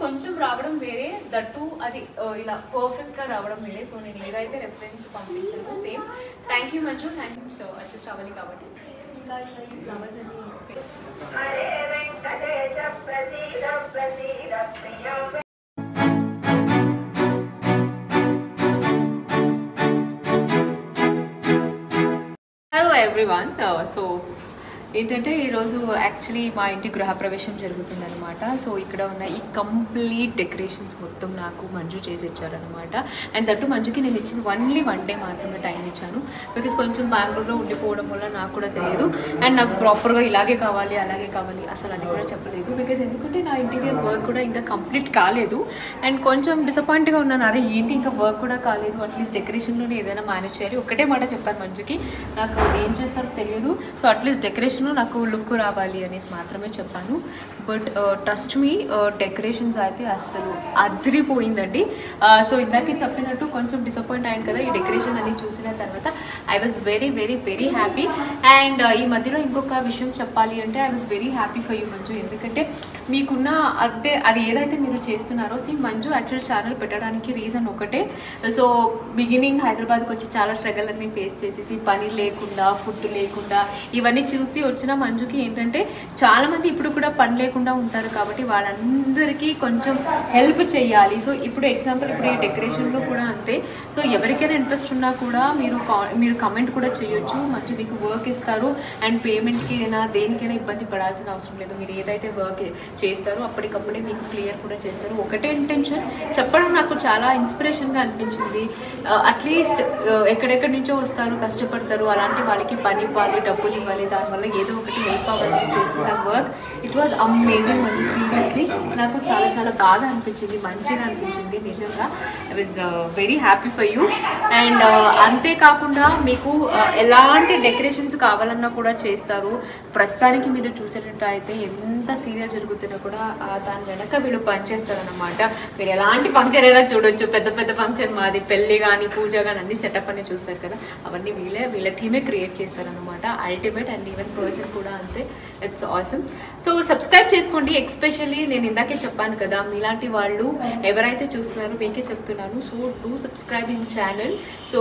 కొంచెం రావడం వేరే, దట్టు అది ఇలా పర్ఫెక్ట్గా రావడం వేరే. సో నేను ఏదైతే రెఫరెన్స్ పంపించాను same. Thank you Manju, thank you. So just అవ్వాలి కాబట్టి ఇంకా ఈ ఫ్లవర్స్ అన్ని హలో ఎవ్రీవన్. సో ఏంటంటే ఈరోజు యాక్చువల్లీ మా ఇంటి గృహప్రవేశం జరుగుతుందనమాట. సో ఇక్కడ ఉన్న ఈ కంప్లీట్ డెకరేషన్స్ మొత్తం నాకు మంజు చేసి ఇచ్చారనమాట. అండ్ దట్టు మంజుకి నేను ఇచ్చిన ఓన్లీ 1 day మాత్రమే టైం ఇచ్చాను. బికాస్ కొంచెం బెంగళూరులో ఉండిపోవడం వల్ల నాకు కూడా తెలియదు. అండ్ నాకు ప్రాపర్గా ఇలాగే కావాలి అలాగే కావాలి అసలు అది కూడా చెప్పలేదు. బికాస్ ఎందుకంటే నా ఇంటీరియర్ వర్క్ కూడా ఇంకా కంప్లీట్ కాలేదు. అండ్ కొంచెం డిసప్పాయింట్గా ఉన్నాను, అరే ఏంటి ఇంకా వర్క్ కూడా కాలేదు, అట్లీస్ట్ డెకరేషన్లోనే ఏదైనా మేనేజ్ చేయాలి. ఒకటే మాట చెప్పాను మంజుకి, నాకు ఏం చేస్తారో తెలియదు. సో అట్లీస్ట్ డెకరేషన్ నాకు లుక్ రావాలి అనేసి మాత్రమే చెప్పాను. బట్ ట్రస్ట్ మీ, డెకరేషన్స్ అయితే అస్సలు అదిరిపోయిందండి. సో ఇందాకే చెప్పినట్టు కొంచెం డిసప్పాయింట్ అయ్యాను కదా ఈ డెకరేషన్ అని చూసిన తర్వాత. I was very very very happy. And ఈ మధ్యలో ఇంకొక విషయం చెప్పాలి అంటే I was very happy for you Manju. ఎందుకంటే మీకున్న అది ఏదైతే మీరు చేస్తున్నారో మంజు యాక్చువల్ ఛానల్ పెట్టడానికి రీజన్ ఒకటే. సో బిగినింగ్ హైదరాబాద్కి వచ్చి చాలా స్ట్రగల్ అన్ని ఫేస్ చేసేసి పని లేకుండా ఫుడ్ లేకుండా ఇవన్నీ చూసి వచ్చిన మంజుకి ఏంటంటే చాలామంది ఇప్పుడు కూడా పని లేకుండా ఉంటారు కాబట్టి వాళ్ళందరికీ కొంచెం హెల్ప్ చేయాలి. సో ఇప్పుడు ఎగ్జాంపుల్ ఇప్పుడు ఈ డెకరేషన్లో కూడా అంతే. సో ఎవరికైనా ఇంట్రెస్ట్ ఉన్నా కూడా మీరు కమెంట్ కూడా చేయొచ్చు. మంచి మీకు వర్క్ ఇస్తారు అండ్ పేమెంట్కి అయినా దేనికైనా ఇబ్బంది పడాల్సిన అవసరం లేదు. మీరు ఏదైతే వర్క్ చేస్తారో అప్పటికప్పుడే మీకు క్లియర్ కూడా చేస్తారు. ఒకటే ఇంటెన్షన్ చెప్పడం నాకు చాలా ఇన్స్పిరేషన్గా అనిపించింది. అట్లీస్ట్ ఎక్కడెక్కడి నుంచో వస్తారు, కష్టపడతారు, అలాంటి వాళ్ళకి పని ఇవ్వాలి, డబ్బులు ఇవ్వాలి, దానివల్ల ఏదో ఒకటి హెల్ప్ అవ్వాలి చేస్తున్న వర్క్. ఇట్ వాజ్ అమేజింగ్ మంచి. సీరియస్లీ నాకు చాలా చాలా బాగా అనిపించింది, మంచిగా అనిపించింది నిజంగా. I was very happy for you. And అంతేకాకుండా మీకు ఎలాంటి డెకరేషన్స్ కావాలన్నా కూడా చేస్తారు. ప్రస్తుతానికి మీరు చూసేటట్టు అయితే ఎంత సీరియల్ జరుగుతున్నా కూడా దాని వెనక వీళ్ళు పనిచేస్తారనమాట. మీరు ఎలాంటి ఫంక్షన్ అయినా చూడొచ్చు, పెద్ద పెద్ద ఫంక్షన్ మాది పెళ్ళి కానీ పూజ కానీ అన్ని సెటప్ అని చూస్తారు కదా, అవన్నీ వీళ్ళ టీమే క్రియేట్ చేస్తారనమాట. అల్టిమేట్ అండ్ ఈవెన్ పర్సన్ కూడా అంతే. It's awesome. సో సబ్స్క్రైబ్ చేసుకోండి. ఎస్పెషల్లీ నేను ఇందాకే చెప్పాను కదా, మీలాంటి వాళ్ళు ఎవరైతే చూస్తున్నారో మీకే చెప్తున్నాను. So do subscribe in channel. So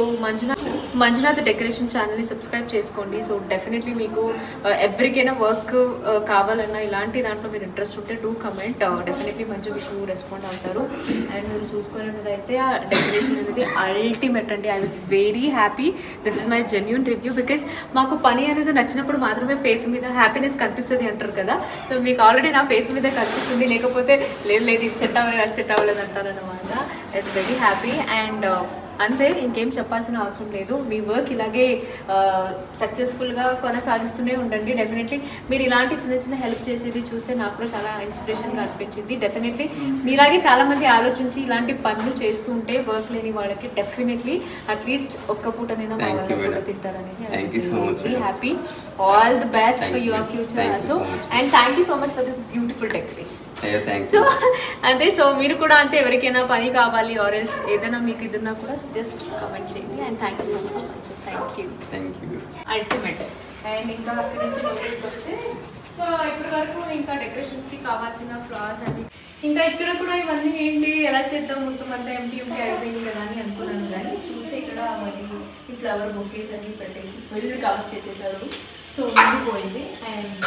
Manjunath decoration ఛానల్ని సబ్స్క్రైబ్ చేసుకోండి. సో డెఫినెట్లీ మీకు ఎవరికైనా వర్క్ కావాలన్నా ఇలాంటి దాంట్లో మీరు ఇంట్రెస్ట్ ఉంటే డూ కమెంట్. డెఫినెట్లీ మంచి మీకు రెస్పాండ్ అవుతారు. అండ్ మీరు చూసుకున్నట్లయితే ఆ డెకరేషన్ అనేది అల్టిమేట్ అండి. I was very happy. This is my genuine review. Because మాకు పని అనేది నచ్చినప్పుడు మాత్రమే ఫేస్ మీద హ్యాపీనెస్ కనిపిస్తుంది అంటారు కదా. సో మీకు ఆల్రెడీ నా ఫేస్ మీద కనిపిస్తుంది, లేకపోతే లేదు ఇది సెట్ అవ్వలేదు అది సెట్ అవ్వలేదు అంటారు అనమాట. It's very happy. అండ్ అంతే, ఇంకేం చెప్పాల్సిన అవసరం లేదు. మీ వర్క్ ఇలాగే సక్సెస్ఫుల్గా కొనసాగిస్తూనే ఉండండి. డెఫినెట్లీ మీరు ఇలాంటి చిన్న చిన్న హెల్ప్ చేసేది చూస్తే నాకు కూడా చాలా ఇన్స్పిరేషన్గా అనిపించింది. డెఫినెట్లీ మీలాగే చాలామంది ఆలోచించి ఇలాంటి పనులు చేస్తూ ఉంటే వర్క్ లేని వాళ్ళకి డెఫినెట్లీ అట్లీస్ట్ ఒక్క పూటనైనా మా వాళ్ళ కూడా తింటారనేసి happy. All the best for your future also. And thank you so much for this beautiful decoration. So అంతే. సో మీరు కూడా అంతే, ఎవరికైనా పని కావాలి ఆర్ ఎల్స్ ఏదైనా మీకు ఇదిన్నా కూడా జస్ట్ కమెంట్ చేయండి. And thank you so much మంచి. Thank you ultimate. అండ్ ఇంకా అక్కడ నుంచి లోపలికి వస్తే సో ఇప్పటి వరకు ఇంకా డెకరేషన్స్కి కావాల్సిన ఫ్లవర్స్ అన్ని ఇంకా ఇక్కడ కూడా ఇవన్నీ ఏంటి ఎలా చేద్దాం మొత్తం అంతా ఎంటీ అయిపోయింది కదా అని అనుకున్నాను. కానీ చూస్తే ఇక్కడ మరి ఈ ఫ్లవర్ బొకేస్ అన్ని పెట్టేసి ఫుల్ కవర్ చేసేసారు. సో ఉండిపోయింది. And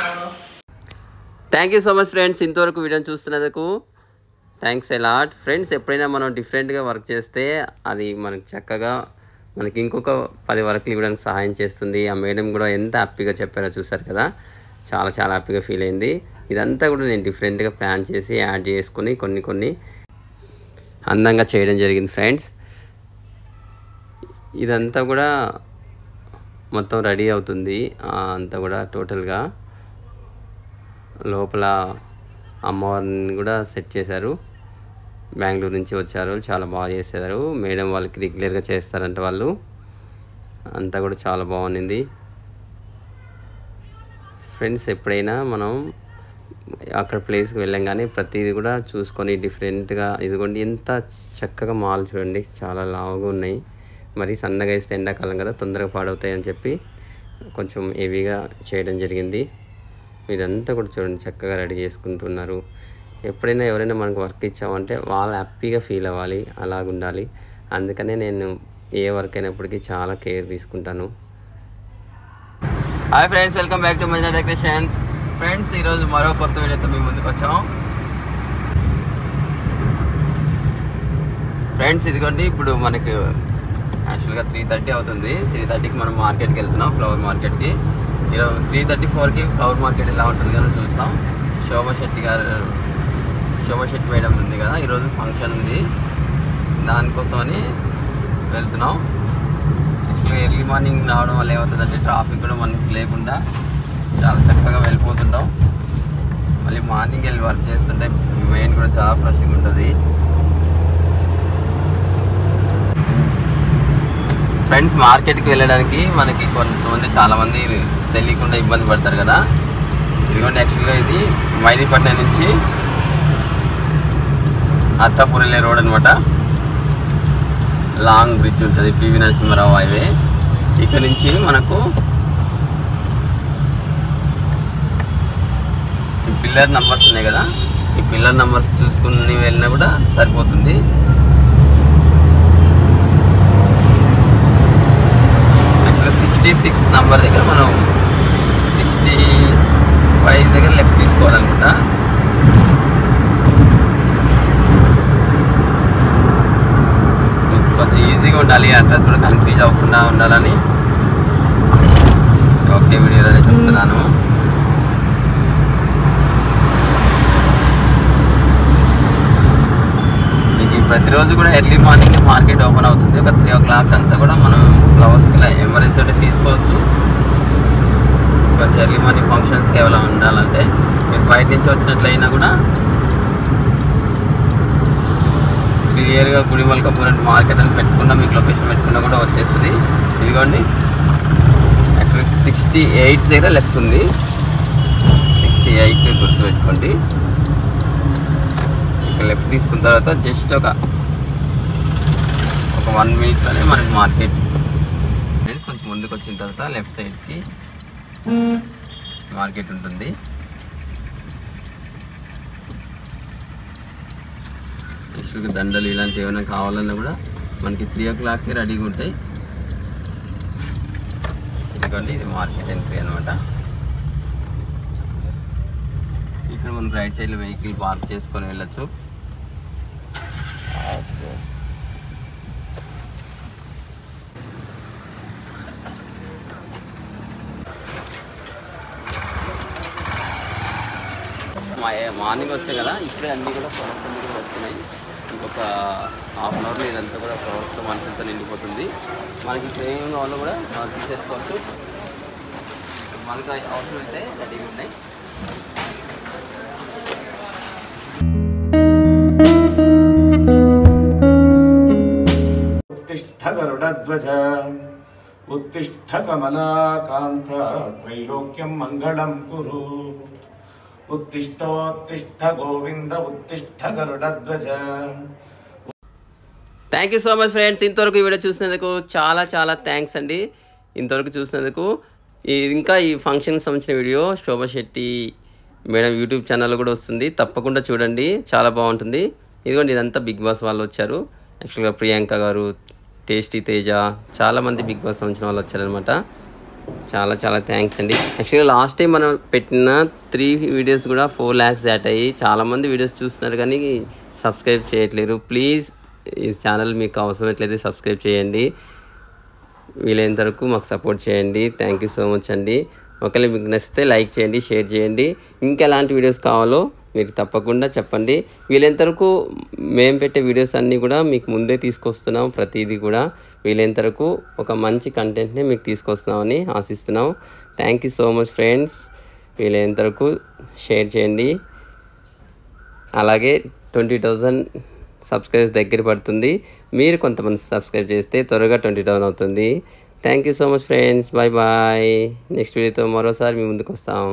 thank you so much friends, ఇంతవరకు వీడియోని చూస్తున్నందుకు థ్యాంక్స్ ఎ లాట్ ఫ్రెండ్స్. ఎప్పుడైనా మనం డిఫరెంట్గా వర్క్ చేస్తే అది మనకు చక్కగా మనకి ఇంకొక 10 వర్క్లు ఇవ్వడానికి సహాయం చేస్తుంది. ఆ మేడం కూడా ఎంత హ్యాపీగా చెప్పారో చూసారు కదా, చాలా చాలా హ్యాపీగా ఫీల్ అయింది. ఇదంతా కూడా నేను డిఫరెంట్గా ప్లాన్ చేసి యాడ్ చేసుకుని కొన్ని అందంగా చేయడం జరిగింది ఫ్రెండ్స్. ఇదంతా కూడా మొత్తం రెడీ అవుతుంది. అంతా కూడా టోటల్గా లోపల అమ్మవారిని కూడా సెట్ చేశారు. బెంగళూరు నుంచి వచ్చారు, చాలా బాగా చేశారు. మేడం వాళ్ళకి రెగ్యులర్గా చేస్తారంట వాళ్ళు. అంతా కూడా చాలా బాగుంది ఫ్రెండ్స్. ఎప్పుడైనా మనం అక్కడ ప్లేస్కి వెళ్ళాం కానీ ప్రతిదీ కూడా చూసుకొని డిఫరెంట్గా, ఇదిగోండి ఎంత చక్కగా మాల్ చూడండి, చాలా లావుగా ఉన్నాయి. మరి సన్నగా వేస్తే ఎండాకాలం కదా తొందరగా పాడవుతాయి అని చెప్పి కొంచెం హెవీగా చేయడం జరిగింది. ఇదంతా కూడా చూడండి చక్కగా రెడీ చేసుకుంటున్నారు. ఎప్పుడైనా ఎవరైనా మనకు వర్క్ ఇచ్చామంటే వాళ్ళు హ్యాపీగా ఫీల్ అవ్వాలి, అలాగ ఉండాలి. అందుకనే నేను ఏ వర్క్ అయినప్పటికీ చాలా కేర్ తీసుకుంటాను. Hi friends, welcome back to Manjunath decorations. Friends, ఈరోజు మరో కొత్త వీడియోతో మీ ముందుకు వచ్చాం. ఫ్రెండ్స్, ఇదిగోండి ఇప్పుడు మనకు యాక్చువల్గా 3:30 అవుతుంది. 3:30కి మనం మార్కెట్కి వెళ్తున్నాం, ఫ్లవర్ మార్కెట్కి. ఈరోజు 3:34కి ఫ్లవర్ మార్కెట్ ఎలా ఉంటుంది కానీ చూస్తాం. శోభా శెట్టి మేడం ఉంది కదా, ఈరోజు ఫంక్షన్ ఉంది, దానికోసమని వెళ్తున్నాం. యాక్చువల్గా ఎర్లీ మార్నింగ్ రావడం వల్ల ఏమవుతుందంటే ట్రాఫిక్ కూడా మనకి లేకుండా చాలా చక్కగా వెళ్ళిపోతుంటాం. మళ్ళీ మార్నింగ్ వెళ్ళి వర్క్ చేస్తుంటే మెయిన్ కూడా చాలా ఫ్రెష్గా ఉంటుంది. ఫ్రెండ్స్, మార్కెట్కి వెళ్ళడానికి మనకి కొంతమంది చాలామంది తెలియకుండా ఇబ్బంది పడతారు కదా. ఇదిగోండి యాక్చువల్గా ఇది మైదీపట్నం నుంచి అత్తాపూర్ వెళ్ళే రోడ్ అనమాట. లాంగ్ బ్రిడ్జ్ ఉంటుంది, పివి నరసింహారావు హైవే. ఇక్కడ నుంచి మనకు ఈ పిల్లర్ నంబర్స్ ఉన్నాయి కదా, ఈ పిల్లర్ నంబర్స్ చూసుకుని వెళ్ళినా కూడా సరిపోతుంది. యాక్చువల్గా 66 నంబర్ దగ్గర మనం 65 దగ్గర లెఫ్ట్ తీసుకోవాలనుకుంటా. కొంచెం ఈజీగా ఉండాలి, అడ్రస్ కూడా కన్ఫ్యూజ్ అవ్వకుండా ఉండాలని ఓకే వీడియోలో చెప్తున్నాను. మీకు ప్రతిరోజు కూడా ఎర్లీ మార్నింగ్ మార్కెట్ ఓపెన్ అవుతుంది. ఒక 3 o'clock అంతా కూడా మనం ఫ్లవర్స్కి ఎమర్జెన్సీ అంటే తీసుకోవచ్చు. కొంచెం ఎర్లీ మార్నింగ్ ఫంక్షన్స్కి ఎవరైనా ఉండాలంటే మీరు బయట నుంచి వచ్చినట్లయినా కూడా క్లియర్గా గుడిమల్కాపూర్ మార్కెట్ అని పెట్టుకున్నా, మీకు లొకేషన్ పెట్టుకున్నా కూడా వచ్చేస్తుంది. ఇదిగోండి యాక్చువల్లీ 68 దగ్గర లెఫ్ట్ ఉంది. 68 గుర్తుపెట్టుకోండి. ఇక్కడ లెఫ్ట్ తీసుకున్న తర్వాత జస్ట్ ఒక 1 minute మనకి మార్కెట్. ఫ్రెండ్స్, కొంచెం ముందుకు వచ్చిన తర్వాత లెఫ్ట్ సైడ్కి మార్కెట్ ఉంటుంది. యాక్చువల్గా దండలు ఇలాంటివి ఏమైనా కావాలన్నా కూడా మనకి 3 o'clockకి రెడీగా ఉంటాయి. ఎందుకంటే ఇది మార్కెట్ ఎంట్రీ అనమాట. ఇక్కడ మనం రైట్ సైడ్లో వెహికల్ పార్క్ చేసుకొని వెళ్ళచ్చు. మార్నింగ్ వచ్చాయి కదా, ఇప్పుడే అన్నీ కూడా ఫ్లవర్స్ అన్నీ కూడా వస్తున్నాయి. ఇంకొక ½ an hourలో ఇదంతా కూడా ఫ్లవర్స్తో మనుషులతో నిండిపోతుంది. మనకి ఇప్పుడు ఏం కావాలో కూడా మనం తీసేసుకోవచ్చు. మనకు అవసరం అయితే రెడీగా ఉన్నాయి. ఉత్తిష్ఠ గరుడధ్వజ ఉత్తిష్ఠ కమలాకాంత త్రైలోక్యం మంగళం కురు. ఉత్తిష్టోత్తిష్ఠ గోవింద ఉత్తిష్ఠ గరుడధ్వజ. Thank you so much friends. ఇంతవరకు ఈ వీడియో చూసినందుకు చాలా చాలా థ్యాంక్స్ అండి. ఇంతవరకు చూసినందుకు. ఇంకా ఈ ఫంక్షన్కి సంబంధించిన video Shobha Shetty madam YouTube ఛానల్లో కూడా వస్తుంది, తప్పకుండా చూడండి, చాలా బాగుంటుంది. ఇదిగోండి ఇదంతా బిగ్ బాస్ వాళ్ళు వచ్చారు. యాక్చువల్గా ప్రియాంక గారు, టేస్టీ తేజ, చాలామంది బిగ్ బాస్ సంబంధించిన వాళ్ళు వచ్చారనమాట. చాలా చాలా థ్యాంక్స్ అండి. యాక్చువల్గా లాస్ట్ టైం మనం పెట్టిన 3 వీడియోస్ కూడా 4 lakhs దాటాయి. చాలామంది వీడియోస్ చూస్తున్నారు కానీ సబ్స్క్రైబ్ చేయట్లేరు. ప్లీజ్ ఈ ఛానల్ మీకు అవసరమైనట్లయితే సబ్స్క్రైబ్ చేయండి. వీలైనంత వరకు మాకు సపోర్ట్ చేయండి. థ్యాంక్ యూ సో మచ్ అండి. ఒకవేళ మీకు నచ్చితే లైక్ చేయండి, షేర్ చేయండి. ఇంకా ఎలాంటి వీడియోస్ కావాలో మీరు తప్పకుండా చెప్పండి. వీలైనంత వరకు మేము పెట్టే వీడియోస్ అన్నీ కూడా మీకు ముందే తీసుకొస్తున్నాం. ప్రతిదీ కూడా వీలైనంత వరకు ఒక మంచి కంటెంట్ని మీకు తీసుకొస్తున్నామని ఆశిస్తున్నాం. Thank you so much friends. వీలైనంత వరకు షేర్ చేయండి. అలాగే 20,000 సబ్స్క్రైబర్స్ దగ్గర పడుతుంది. మీరు కొంతమంది సబ్స్క్రైబ్ చేస్తే త్వరగా 20,000 అవుతుంది. Thank you so much friends. Bye bye. Next వీడియోతో మరోసారి మీ ముందుకు వస్తాం.